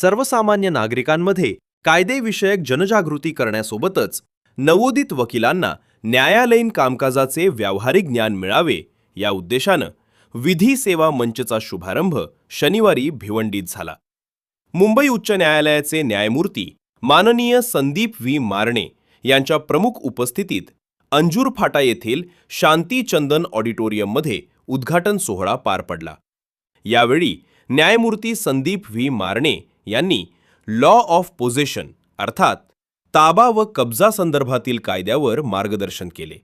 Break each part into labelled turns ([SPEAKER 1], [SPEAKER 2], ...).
[SPEAKER 1] सर्वसामान्य नागरिकांमध्ये कायदेविषयक जनजागृती करण्यासोबतच नवोदित वकिलांना न्यायालयीन कामकाजाचे व्यावहारिक ज्ञान मिळावे या उद्देशानं विधी सेवा मंचचा शुभारंभ शनिवारी भिवंडीत झाला. मुंबई उच्च न्यायालयाचे न्यायमूर्ती माननीय संदीप व्ही मारणे यांच्या प्रमुख उपस्थितीत अंजूर फाटा येथील शांती चंदन ऑडिटोरियममध्ये उद्घाटन सोहळा पार पडला. यावेळी न्यायमूर्ती संदीप व्ही मारणे यांनी लॉ ऑफ पोझेशन अर्थात ताबा व कब्जा संदर्भातील कायद्यावर मार्गदर्शन केले.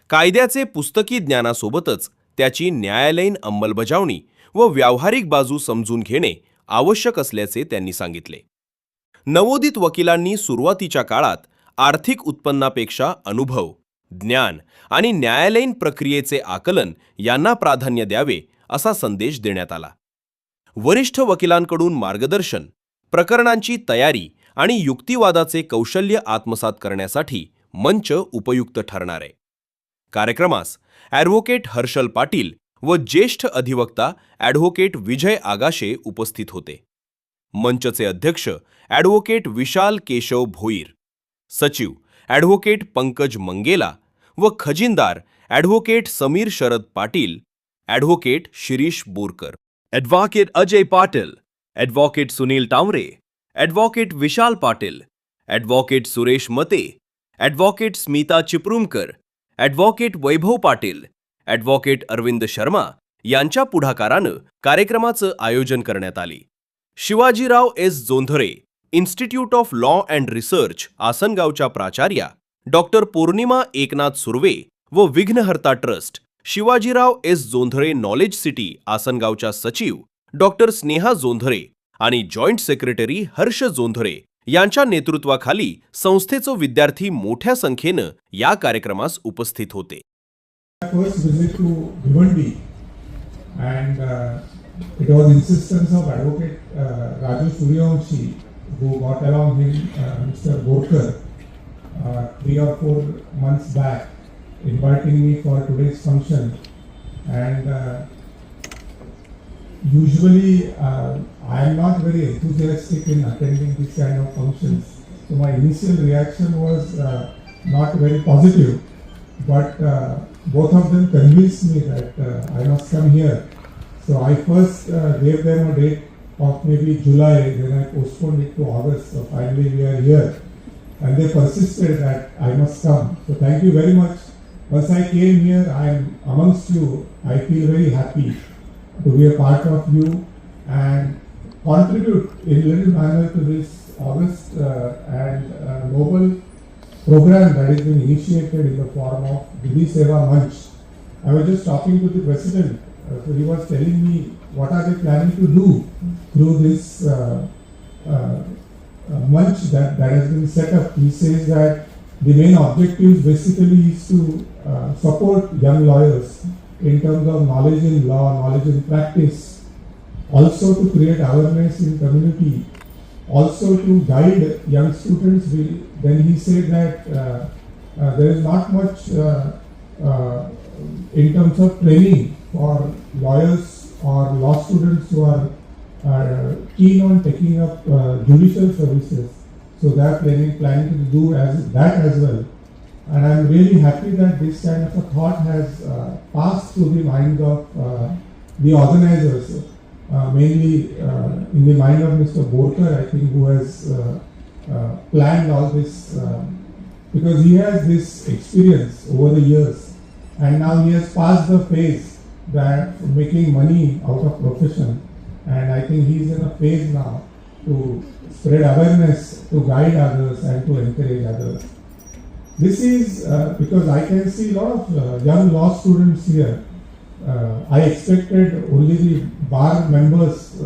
[SPEAKER 1] कायद्याचे पुस्तकी ज्ञानासोबतच त्याची न्यायालयीन अंमलबजावणी व व्यावहारिक बाजू समजून घेणे आवश्यक असल्याचे त्यांनी सांगितले. नवोदित वकिलांनी सुरुवातीच्या काळात आर्थिक उत्पन्नापेक्षा अनुभव, ज्ञान आणि न्यायालयीन प्रक्रियेचे आकलन यांना प्राधान्य द्यावे असा संदेश देण्यात आला. वरिष्ठ वकिलांकडून मार्गदर्शन, प्रकरणांची तयारी आणि युक्तिवादाचे कौशल्य आत्मसात करण्यासाठी मंच उपयुक्त ठरणार आहे. कार्यक्रमास ॲडव्होकेट हर्षल पाटील व ज्येष्ठ अधिवक्ता ॲडव्होकेट विजय आगाशे उपस्थित होते. मंचचे अध्यक्ष ॲडव्होकेट विशाल केशव भोईर, सचिव ॲडव्होकेट पंकज मंगेला व खजिनदार advocate Sameer Sharad Patil, advocate Shirish Borkar, advocate Ajay Patil, advocate Sunil Tanware, advocate Vishal Patil, advocate Suresh Mate, advocate Smita Chiplunkar, advocate Vaibhav Patil, advocate Arvind Sharma यांच्या पुढाकारानं कार्यक्रमाचं आयोजन करण्यात आले. Shivajirao S Jondhare institute of law and research आसनगावच्या प्राचार्या डॉक्टर पौर्णिमा एकनाथ सुर्वे व Vighnaharta trust Shivajirao S Jondhare knowledge city आसनगावच्या सचिव डॉक्टर स्नेहा जोंधरे आणि जॉईंट सेक्रेटरी हर्ष जोंधरे यांच्या नेतृत्वाखाली संस्थेचे विद्यार्थी मोठ्या संख्येनं या कार्यक्रमास उपस्थित होते.
[SPEAKER 2] First visit to Bhiwandi, and it was insistence of Advocate Raju Suryavanshi, who got along with Mr. Borkar 3 or 4 months back, inviting me for today's function. And usually I am not very enthusiastic in attending this kind of functions, so my initial reaction was not very positive, but both of them convinced me that I must come here. So I first gave them a date of maybe July, then I postponed it to August. So finally we are here, and they persisted that I must come. So thank you very much. Once I came here, I am amongst you. I feel very happy to be a part of you and contribute in a little manner to this August and noble program that has been initiated in the form of Vidhi Seva Manch. I was just talking to the president, so he was telling me what are they planning to do through this munch that has been set up. He says that the main objective basically is to support young lawyers in terms of knowledge in law, knowledge in practice, also to create awareness in community, also to guide young students. Then he said that there is not much in terms of training for lawyers or law students who are keen on taking up judicial services. So they are planning to do that as well. And I am really happy that this kind of a thought has passed through the minds of the organizers. Mainly in the mind of Mr. Borkar, I think, who has planned all this, because he has this experience over the years, and now he has passed the phase that making money out of profession, and I think he is in a phase now to spread awareness, to guide others and to encourage others. This is because I can see a lot of young law students here. I expected only the bar members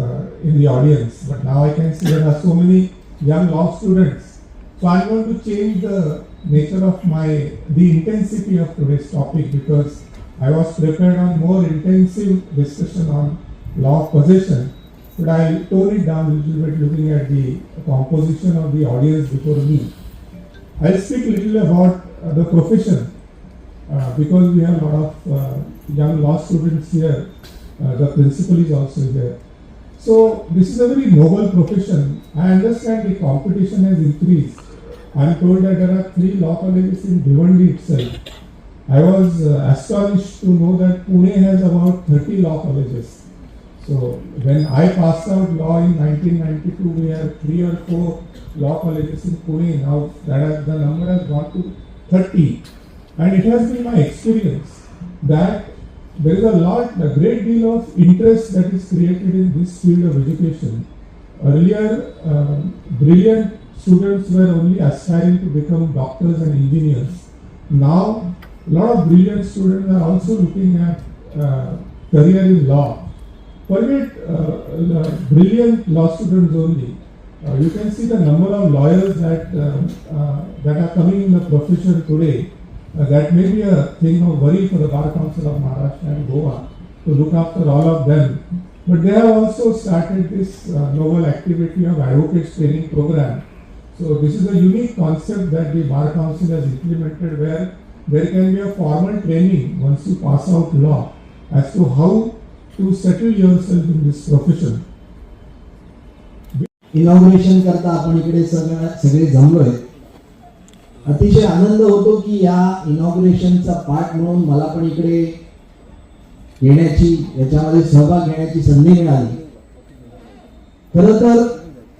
[SPEAKER 2] in the audience, but now I can see there are so many young law students. So I'm going to change the nature of the intensity of today's topic, because I was prepared on more intensive discussion on law of possession, but I'll tone it down a little bit looking at the composition of the audience before me. I'll speak a little about the profession. Because we have a lot of young law students here, the principal is also here. So this is a very noble profession. I understand the competition has increased. I am told that there are 3 law colleges in Bhiwandi itself. I was astonished to know that Pune has about 30 law colleges. So when I passed out law in 1992, we had 3 or 4 law colleges in Pune. Now the number has gone to 30. And it has been my experience that there is a great deal of interest that is created in this field of education. Earlier, brilliant students were only aspiring to become doctors and engineers. Now, a lot of brilliant students are also looking at career in law. Forget brilliant law students only. You can see the number of lawyers that are coming in the profession today. That may be a thing of worry for the Bar Council of Maharashtra and Goa to look after all of them. But they have also started this novel activity of advocates training program. So this is a unique concept that the Bar Council has implemented, where there can be a formal training once you pass out law as to how to settle yourself in this profession.
[SPEAKER 3] Inauguration करता आपण इकडे सगळे जमलोय. अतिशय आनंद होतो की या इनॉग्रेशनचा part म्हणून मला पण इकडे येण्याची, याच्यामध्ये सहभाग घेण्याची संधी मिळाली. खरं तर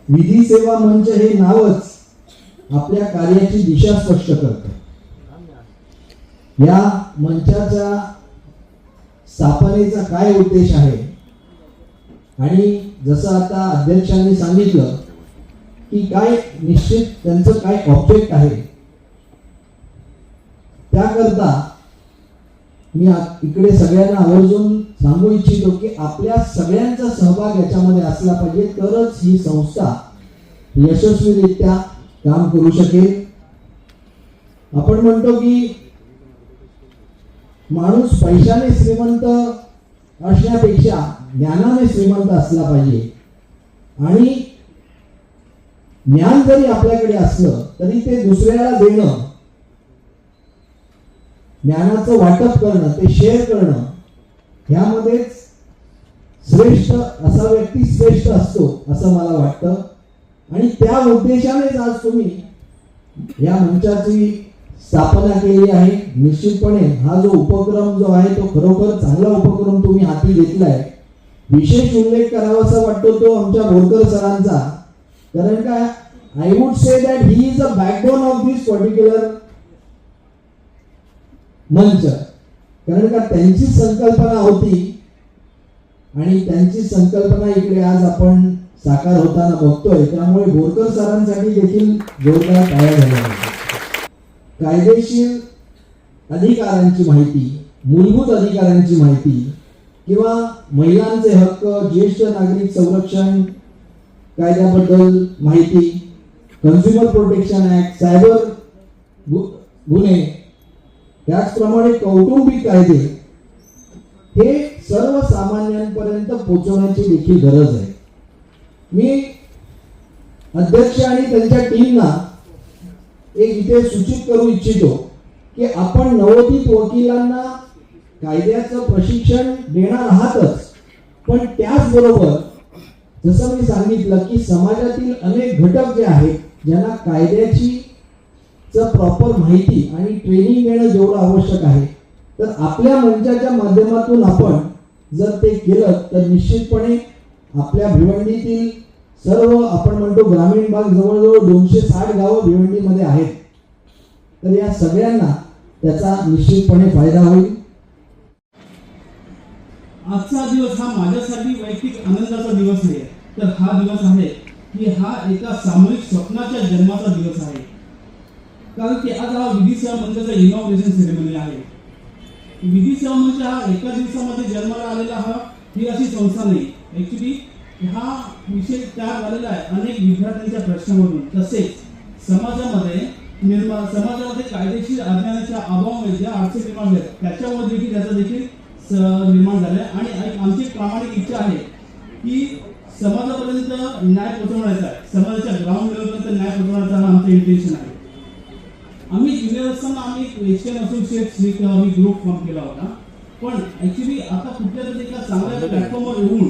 [SPEAKER 3] विधी सेवा मंच हे नावच आपल्या कार्याची दिशा स्पष्ट करतं. या मंचाच्या स्थापनेचा काय उद्देश आहे, आणि जसं आता अध्यक्षांनी सांगितलं की काय निश्चित त्यांचं काय ऑब्जेक्ट आहे, त्याकरता मी इकडे सगळ्यांना आवर्जून सांगू इच्छितो की आपल्या सगळ्यांचा सहभाग याच्यामध्ये असला पाहिजे, तरच ही संस्था यशस्वीरित्या काम करू शकेल. आपण म्हणतो की माणूस पैशाने श्रीमंत असण्यापेक्षा ज्ञानाने श्रीमंत असला पाहिजे. आणि ज्ञान जरी आपल्याकडे असलं तरी ते दुसऱ्याला देणं, ज्ञानाचं वाटप करणं, ते शेअर करणं, ह्यामध्येच श्रेष्ठ असा व्यक्ती श्रेष्ठ असतो असं मला वाटतं. आणि त्या उद्देशानेच आज तुम्ही या मंचाची स्थापना केली आहे. निश्चितपणे हा जो उपक्रम जो आहे तो खरोखर चांगला उपक्रम तुम्ही हाती घेतलाय. विशेष उल्लेख करावासा वाटतो तो आमच्या बोरकर सरांचा, कारण का I would say that he is a backbone of this particular मंच. कारण का त्यांची संकल्पना होती आणि त्यांची संकल्पना इकडे आज आपण साकार होताना बघतोय. त्यामुळे बोरकर सरांसाठी देखील जोरदार टाळ्या झाल्या. कायदेशीर अधिकारांची माहिती, मूलभूत अधिकारांची माहिती किंवा महिलांचे हक्क, ज्येष्ठ नागरिक संरक्षण कायद्याबद्दल माहिती, कन्झ्युमर प्रोटेक्शन ऍक्ट, सायबर गुन्हे, त्याचप्रमाणे कौटुंबिक कायदे, हे सर्वसामान्यांपर्यंत पोहोचवण्याची देखील गरज आहे. मी अध्यक्ष आणि त्यांच्या टीमना एक इथे सूचित करू इच्छितो की आपण नवोदित वकिलांना कायद्याचं प्रशिक्षण देणार आहातच, पण त्याचबरोबर जसं मी सांगितलं की समाजातील अनेक घटक जे आहेत ज्यांना कायद्याची प्रॉपर माहिती आणि ट्रेनिंग देणं जेवढं आवश्यक आहे, तर आपल्या मंचाच्या माध्यमातून आपण जर ते केलं तर निश्चितपणे आपल्या भिवंडीतील सर्व आपण म्हणतो ग्रामीण भाग जवळजवळ 260 गावं भिवंडीमध्ये आहेत, तर या सगळ्यांना त्याचा निश्चितपणे फायदा होईल.
[SPEAKER 4] आजचा दिवस हा माझ्यासाठी वैयक्तिक आनंदाचा दिवस आहे, तर हा दिवस आहे की हा एका सामूहिक स्वप्नाच्या जन्माचा दिवस आहे. कारण की आज हा विधी सेवा मंचाचा इनॉग्रेशन सेरेमनी आहे. विधी सेवा मंच हा एका दिवसामध्ये जन्माला आलेला ही अशी संस्था नाही. ऍक्च्युली हा विषय तयार झालेला आहे अनेक विद्यार्थ्यांच्या प्रश्नामधून. तसेच समाजामध्ये कायदेशीर अज्ञानाच्या अभावामुळे ज्या अडचणी निर्माण होतात त्याच्यावर देखील त्याचा देखील निर्माण झाला आहे. आणि आमची प्रामाणिक इच्छा आहे की समाजापर्यंत न्याय पोहोचवण्याचा, समाजाच्या ग्राउंड लेवलपर्यंत न्याय पोहोचवण्याचा हा आमचं इंटेन्शन आहे. आम्ही ज्युनियर असताना आम्ही एशियन असोसिएट्स आम्ही ग्रुप फॉर्म केला होता, पण ऍक्च्युली आता कुठल्या तरी एका चांगल्या प्लॅटफॉर्मवर येऊन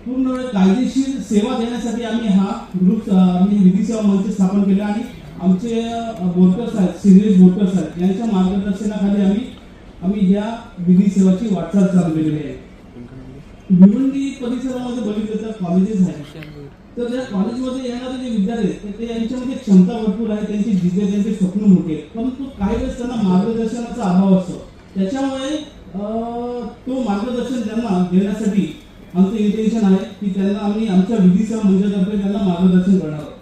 [SPEAKER 4] पूर्ण कायदेशीर सेवा देण्यासाठी आम्ही हा ग्रुप आम्ही विधी सेवा मंच स्थापन केला आणि आमचे बोरकर्स आहेत, सिनियर बोरकर्स आहेत, यांच्या मार्गदर्शनाखाली आम्ही या विधी सेवाची वाटचाल चालू केलेली आहे. भिवंडी परिसरामध्ये बघितलं तर कॉलेजेस आहेत, तर त्या कॉलेजमध्ये येणारे जे विद्यार्थी आहेत ते यांच्यामध्ये क्षमता भरपूर आहे, त्यांची जिद्द, त्यांचे स्वप्न मोठे आहेत, परंतु काही वेळेस त्यांना मार्गदर्शनाचा अभाव असतो. त्याच्यामुळे तो मार्गदर्शन त्यांना देण्यासाठी आमचं इंटेन्शन आहे की त्यांना आम्ही आमच्या विधी सेवा मंचातर्फे त्यांना मार्गदर्शन करणार आहोत.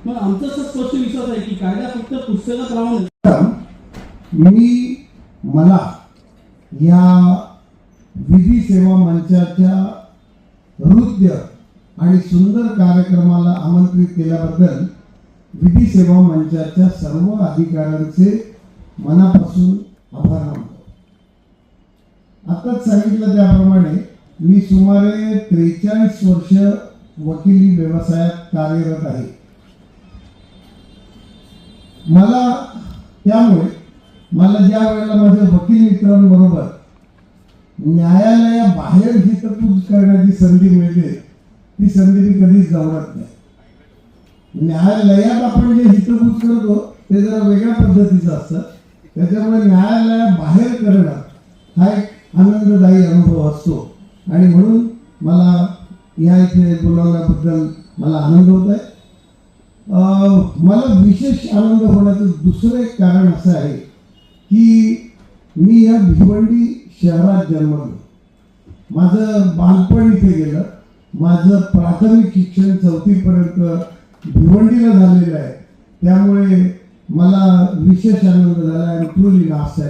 [SPEAKER 4] मग आमचा असा स्पष्ट विश्वास आहे की कायदा फक्त पुस्तकात राहून
[SPEAKER 2] मला या विधी सेवा मंचाच्या हृदय आणि सुंदर कार्यक्रमाला आमंत्रित केल्याबद्दल विधी सेवा मंचाच्या सर्व अधिकाऱ्यांचे मनापासून आभार मानतो. आताच सांगितलं त्याप्रमाणे मी सुमारे 43 वर्ष वकिली व्यवसायात कार्यरत आहे. त्यामुळे ज्या वेळेला माझ्या वकील मित्रांबरोबर न्यायालयाबाहेर हितगुज करण्याची संधी मिळते ती संधी मी कधीच गमावत नाही. न्यायालयात आपण जे हितगुज करतो ते जरा वेगळ्या पद्धतीचं असतं, त्याच्यामुळे न्यायालयाबाहेर करणं हा एक आनंददायी अनुभव असतो आणि म्हणून मला या इथे बोलावल्याबद्दल मला आनंद होत आहे. मला विशेष आनंद होण्याचं दुसरं एक कारण असं आहे की मी या भिवंडी शहरात जन्मलो. माझं बालपण इथे गेलं. माझं प्राथमिक शिक्षण 4थी पर्यंत भिवंडीला झालेलं आहे. त्यामुळे मला विशेष आनंद झाला आणि ट्रुली नाचता.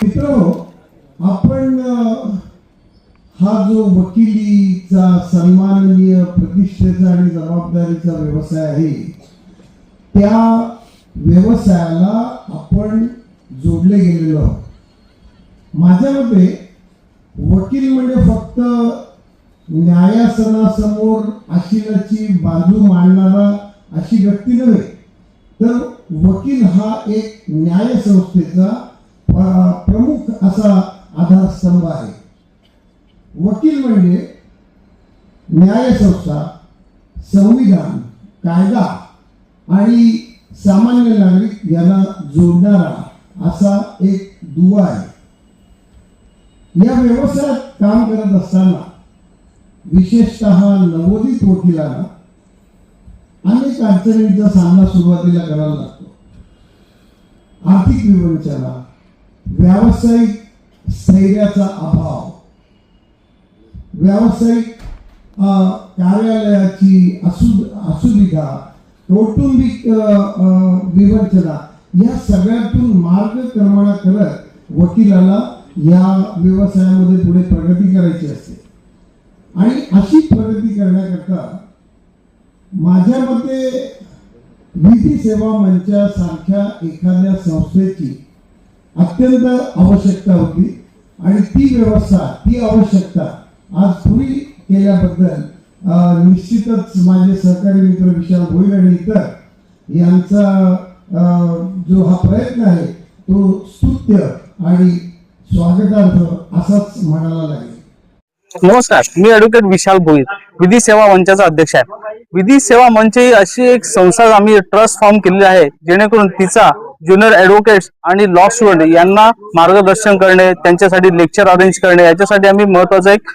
[SPEAKER 2] मित्रांनो, आपण हा जो वकिलीचा सन्माननीय प्रतिष्ठेचा आणि जबाबदारीचा व्यवसाय आहे त्या व्यवसायाला आपण जोडले गेलेलो आहोत. माझ्या मते वकील म्हणजे फक्त न्यायासनासमोर आशिलाची बाजू मांडणारा अशी व्यक्ती नव्हे, तर वकील हा एक न्यायसंस्थेचा प्रमुख असा आधारस्तंभ आहे. वकील म्हणजे न्यायसंस्था, संविधान, कायदा आणि सामान्य नागरिक यांना जोडणारा असा एक दुवा आहे. या व्यवसायात काम करत असताना विशेषतः नवोदित वकिलांना अनेक अडचणींचा सामना सुरुवातीला करावा लागतो. आर्थिक विवंचना, व्यावसायिक स्थैर्याचा अभाव, व्यावसायिक कार्यालयाची असुविधा, कौटुंबिक विवंचना या सगळ्यातून मार्गक्रमण करत वकिलाला या व्यवसायामध्ये पुढे प्रगती करायची असते. आणि अशी प्रगती करण्याकरता माझ्या मते विधी सेवा मंचासारख्या एखाद्या संस्थेची अत्यंत आवश्यकता होती आणि ती व्यवस्था, ती आवश्यकता आज पुरी केल्याबद्दल निश्चितच माझे सहकारी मित्र विशाल भोईर आणि इतर यांचा जो हा प्रयत्न आहे तो स्तुत्य आणि स्वागतार्थ असाच म्हणायला लागेल.
[SPEAKER 5] नमस्कार, मी ॲडव्होकेट विशाल भोईर, विधी सेवा मंचाचा अध्यक्ष आहे. विधी सेवा मंच ही अशी एक संस्था आम्ही ट्रस्ट फॉर्म केलेली आहे जेणेकरून तिचा ज्युनियर ॲडव्होकेट्स आणि लॉ स्टुडंट यांना मार्गदर्शन करणे, त्यांच्यासाठी लेक्चर अरेंज करणे, याच्यासाठी आम्ही महत्वाचं एक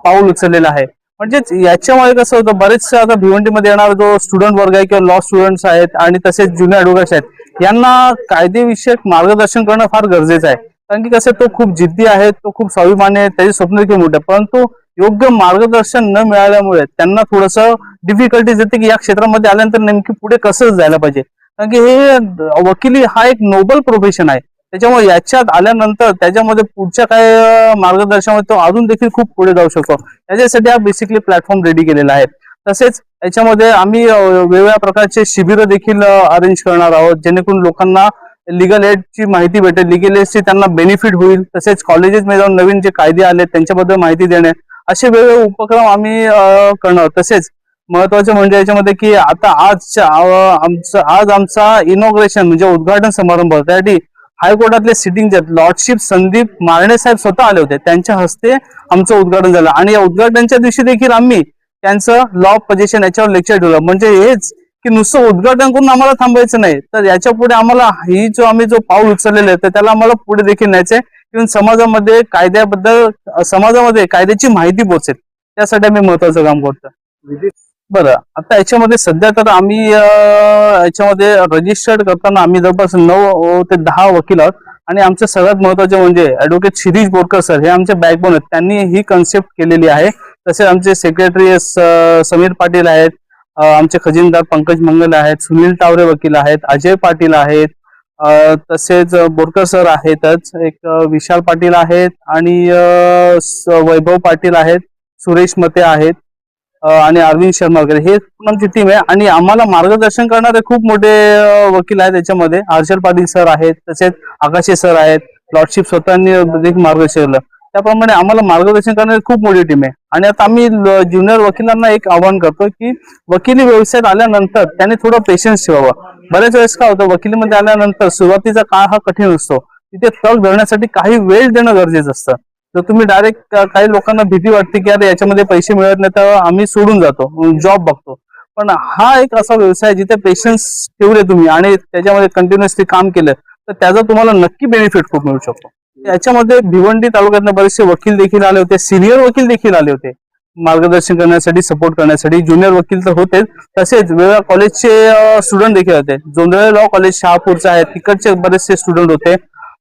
[SPEAKER 5] पाऊल उचललेलं आहे. म्हणजेच याच्यामुळे कसं होतं, बरेचसे आता भिवंडीमध्ये येणारा जो स्टुडंट वर्ग आहे किंवा लॉ स्टुडंट्स आहेत आणि तसेच ज्युनियर ॲडव्होकेट्स आहेत यांना कायदेविषयक मार्गदर्शन करणं फार गरजेचं आहे. कारण की कसं तो खूप जिद्दी आहे, तो खूप स्वाभिमानी आहे, त्याचे स्वप्न देखील मोठे, परंतु योग्य मार्गदर्शन न मिळाल्यामुळे त्यांना थोडंसं डिफिकल्टीज येते की या क्षेत्रामध्ये आल्यानंतर नेमकी पुढे कसं जायला पाहिजे. कारण की हे वकिली हा एक नोबल प्रोफेशन आहे, त्याच्यामुळे याच्यात आल्यानंतर त्याच्यामध्ये पुढच्या काय मार्गदर्शनामध्ये तो अजून देखील खूप पुढे जाऊ शकतो. याच्यासाठी हा बेसिकली प्लॅटफॉर्म रेडी केलेला आहे. तसेच याच्यामध्ये आम्ही वेगवेगळ्या प्रकारचे शिबिरं देखील अरेंज करणार आहोत जेणेकरून लोकांना लिगल एडची माहिती भेटेल, लिगल एडची त्यांना बेनिफिट होईल. तसेच कॉलेजेसमध्ये जाऊन नवीन जे कायदे आले त्यांच्याबद्दल माहिती देणे, असे वेगवेगळे उपक्रम आम्ही करणार. तसेच महत्वाचे म्हणजे याच्यामध्ये की आता आज आमचा इनॉग्रेशन म्हणजे उद्घाटन समारंभ, त्यासाठी हायकोर्टातले सिटिंग लॉर्डशिप संदीप मारणे साहेब स्वतः आले होते. त्यांच्या हस्ते आमचं उद्घाटन झालं आणि या उद्घाटनाच्या दिवशी देखील आम्ही त्यांचं लॉ पोझिशन याच्यावर लेक्चर ठेवलं. म्हणजे हेच की नुसतं उद्घाटन करून आम्हाला थांबायचं नाही, तर याच्या पुढे आम्हाला आम्ही जो पाऊल उचललेलं आहे तर त्याला आम्हाला पुढे देखील न्यायचंय. इव्हन समाजामध्ये कायद्याची माहिती पोहोचेल त्यासाठी आम्ही महत्वाचं काम करतो. बरं, आता याच्यामध्ये सध्या तर आम्ही याच्यामध्ये रजिस्टर्ड करताना आम्ही जवळपास 9 ते 10 वकील आहोत आणि आमचं सगळ्यात महत्वाचे म्हणजे ऍडव्होकेट शिरीष बोरकर सर हे आमचे बॅकबोन आहेत. त्यांनी ही कन्सेप्ट केलेली आहे. तसेच आमचे सेक्रेटरी समीर पाटील आहेत, आमचे खजिनदार पंकज मंगल आहेत, सुनील टावरे वकील आहेत, अजय पाटील आहेत, तसेच बोरकर सर आहेतच, एक विशाल पाटील आहेत आणि वैभव पाटील आहेत, सुरेश मते आहेत आणि अरविंद शर्मा वगैरे हे आमची टीम आहे. आणि आम्हाला मार्गदर्शन करणारे खूप मोठे वकील आहेत. त्याच्यामध्ये हर्षल पाटील सर आहेत, तसेच आकाशे सर आहेत, लॉर्डशिप स्वतःनी देखील मार्गदर्शन केलं. त्याप्रमाणे आम्हाला मार्गदर्शन करणारी खूप मोठी टीम आहे. आणि आता आम्ही ज्युनियर वकिलांना एक आवाहन करतो की वकिली व्यवसायात आल्यानंतर त्यांनी थोडं पेशन्स ठेवावं. बऱ्याच वेळेस काय होतं, वकिलीमध्ये आल्यानंतर सुरुवातीचा काळ हा कठीण असतो. तिथे तग धरण्यासाठी काही वेळ देणं गरजेचं असतं. जर तुम्ही डायरेक्ट काही लोकांना भीती वाटते की अरे याच्यामध्ये पैसे मिळत नाही तर आम्ही सोडून जातो, जॉब बघतो. पण हा एक असा व्यवसाय जिथे पेशन्स ठेवले तुम्ही आणि त्याच्यामध्ये कंटिन्युअसली काम केलं तर त्याचा तुम्हाला नक्की बेनिफिट खूप मिळू शकतो. याच्यामध्ये भिवंडी तालुक्यातले बरेचसे वकील देखील आले होते, सिनियर वकील देखील आले होते मार्गदर्शन करण्यासाठी, सपोर्ट करण्यासाठी. ज्युनियर वकील तर होतेच, तसेच वेगवेगळ्या कॉलेजचे स्टुडंट देखील होते. जोंधळे लॉ कॉलेज शहापूरचे आहेत, तिकडचे बरेचसे स्टुडंट होते.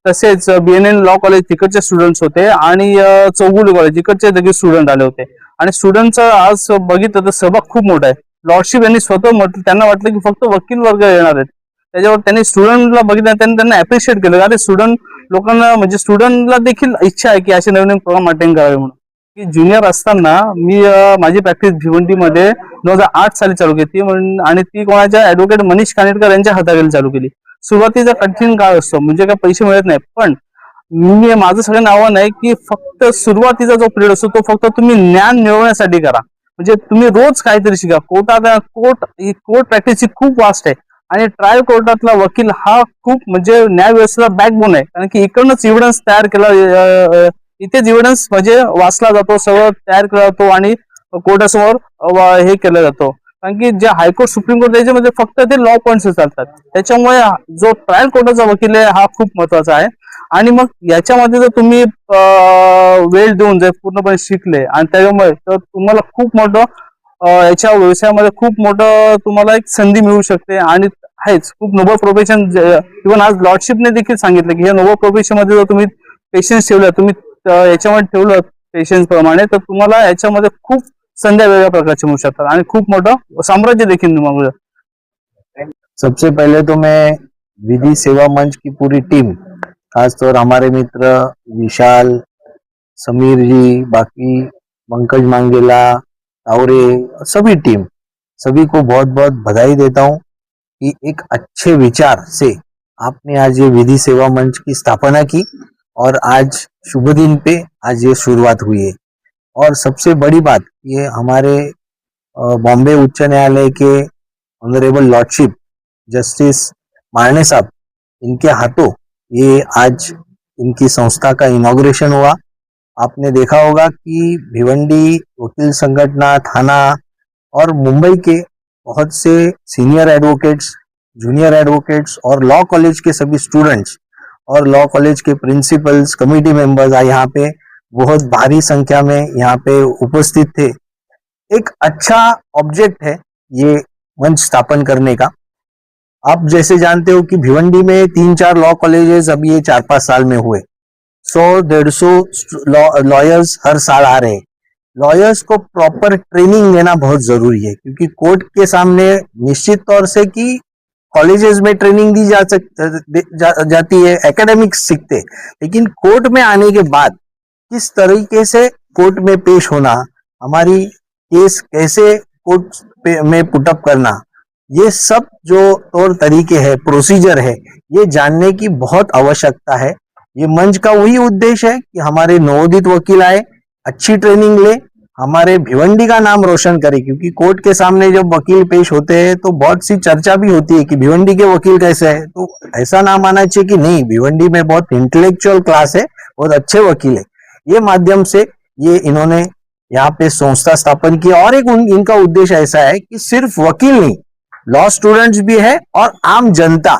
[SPEAKER 5] तसेच BNN लॉ कॉलेज तिकडचे स्टुडंट्स होते आणि चौगुले कॉलेज इकडचे देखील स्टुडंट आले होते. आणि स्टुडंटचं आज बघितलं तर सहभाग खूप मोठा आहे. लॉर्डशिप यांनी स्वतः म्हटलं, त्यांना वाटलं की फक्त वकील वर्ग येणार आहेत. त्याच्यावर त्यांनी स्टुडंटला बघितलं, त्यांना अप्रिशिएट केलं. अरे स्टुडंट लोकांना म्हणजे स्टुडंटला देखील इच्छा आहे की असे नवीन प्रोग्राम अटेंड करावे म्हणून. की ज्युनियर असताना मी माझी प्रॅक्टिस भिवंडीमध्ये 2008 साली चालू केली आणि ती कोणाच्या ऍडव्होकेट मनीष कानेटकर यांच्या हाताखाली चालू केली. सुरुवातीचा कठीण काळ असतो, म्हणजे काय पैसे मिळत नाही, पण मी माझं सगळं आव्हान आहे की फक्त सुरुवातीचा जो पिरियड असतो तो फक्त तुम्ही ज्ञान मिळवण्यासाठी करा. म्हणजे तुम्ही रोज काहीतरी शिका. कोर्ट प्रॅक्टिस खूप वास्ट आहे आणि ट्रायल कोर्टातला वकील हा खूप म्हणजे न्याय व्यवस्थेचा बॅकबोन आहे. कारण की इकडनंच एव्हिडन्स तयार केला, इथेच एव्हिडन्स म्हणजे वाचला जातो, सगळं तयार केला जातो आणि कोर्टासमोर हे केलं जातं. कारण की जे हायकोर्ट सुप्रीम कोर्ट त्याच्यामध्ये फक्त ते लॉ पॉइंट्स चालतात. त्याच्यामुळे जो ट्रायल कोर्टाचा वकील आहे हा खूप महत्वाचा आहे. आणि मग याच्यामध्ये जर तुम्ही वेळ देऊन जर पूर्णपणे शिकले आणि त्याच्यामुळे तर तुम्हाला खूप मोठं याच्या व्यवसायामध्ये खूप मोठं तुम्हाला एक संधी मिळू शकते. आणि आहेच खूप नोबल प्रोफेशन. इव्हन आज लॉर्डशिपने देखील सांगितलं की हे नोबल प्रोफेशन मध्ये जर तुम्ही पेशन्स ठेवलं, तुम्ही याच्यामध्ये ठेवलं पेशन्स प्रमाणे, तर तुम्हाला याच्यामध्ये खूप संध्या वेगळ्या प्रकारचे मिळू शकतात आणि खूप मोठं साम्राज्य देखील निर्माण होतं.
[SPEAKER 6] सबसे पहले तो मैं विधि सेवा मंच की पूरी टीम, खासतौर हमारे मित्र विशाल, समीर जी, बाकी पंकज मांगेला, तावरे, सभी टीम, सभी को बहुत बहुत बधाई देता हूं कि एक अच्छे विचार से आपने आज ये विधि सेवा मंच की स्थापना की और आज शुभ दिन पे आज ये शुरुआत हुई है. और सबसे बड़ी बात, ये हमारे बॉम्बे उच्च न्यायालय के ऑनरेबल लॉर्डशिप जस्टिस मारने साहब, इनके हाथों ये आज इनकी संस्था का इनॉग्रेशन हुआ. आपने देखा होगा कि भिवंडी वकील संगठना, थाना और मुंबई के बहुत से सीनियर एडवोकेट्स, जूनियर एडवोकेट्स और लॉ कॉलेज के सभी स्टूडेंट्स और लॉ कॉलेज के प्रिंसिपल्स, कमिटी मेंबर्स यहाँ पे बहुत भारी संख्या में यहाँ पे उपस्थित थे. एक अच्छा ऑब्जेक्ट है ये मंच स्थापन करने का. आप जैसे जानते हो कि भिवंडी में 3-4 लॉ कॉलेजेस अभी ये 4-5 साल में हुए. 100-150 लॉयर्स हर साल आ रहे हैं. लॉयर्स को प्रॉपर ट्रेनिंग देना बहुत जरूरी है, क्योंकि कोर्ट के सामने निश्चित तौर से कि कॉलेजेस में ट्रेनिंग दी जाती है, एकेडमिक्स सीखते, लेकिन कोर्ट में आने के बाद किस तरीके से कोर्ट में पेश होना, हमारी केस कैसे कोर्ट में पुटअप करना, ये सब जो तौर तरीके हैं, प्रोसीजर है, ये जानने की बहुत आवश्यकता है. ये मंच का वही उद्देश्य है कि हमारे नवोदित वकील आए, अच्छी ट्रेनिंग ले हमारे भिवंडी का नाम रोशन करे, क्योंकि कोर्ट के सामने जब वकील पेश होते हैं तो बहुत सी चर्चा भी होती है कि भिवंडी के वकील कैसे है। तो ऐसा नाम आना चाहिए कि नहीं, भिवंडी में बहुत इंटेलेक्चुअल क्लास है, बहुत अच्छे वकील है। ये माध्यम से ये इन्होंने यहाँ पे संस्था स्थापन की। और एक इनका उद्देश्य ऐसा है कि सिर्फ वकील नहीं, लॉ स्टूडेंट्स भी है और आम जनता।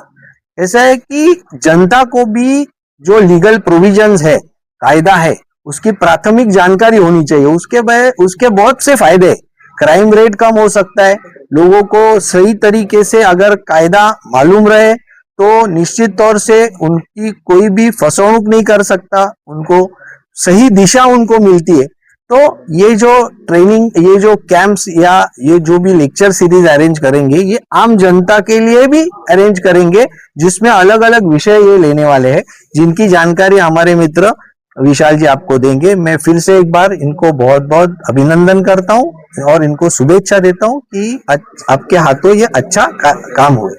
[SPEAKER 6] ऐसा है कि जनता को भी जो लीगल प्रोविजंस है, कायदा है, उसकी प्राथमिक जानकारी होनी चाहिए। उसके बहुत से फायदे, क्राइम रेट कम हो सकता है, लोगों को सही तरीके से अगर कायदा मालूम रहे तो निश्चित तौर से उनकी कोई भी फसवणूक नहीं कर सकता, उनको सही दिशा उनको मिलती है। तो ये जो ट्रेनिंग, ये जो कैंप्स या ये जो भी लेक्चर सीरीज अरेंज करेंगे, ये आम जनता के लिए भी अरेंज करेंगे, जिसमें अलग अलग विषय ये लेने वाले हैं, जिनकी जानकारी हमारे मित्र विशाल जी आपको देंगे। मैं फिर से एक बार इनको बहुत बहुत अभिनंदन करता हूं और इनको शुभेच्छा देता हूं कि आपके हाथों ये अच्छा काम हुए।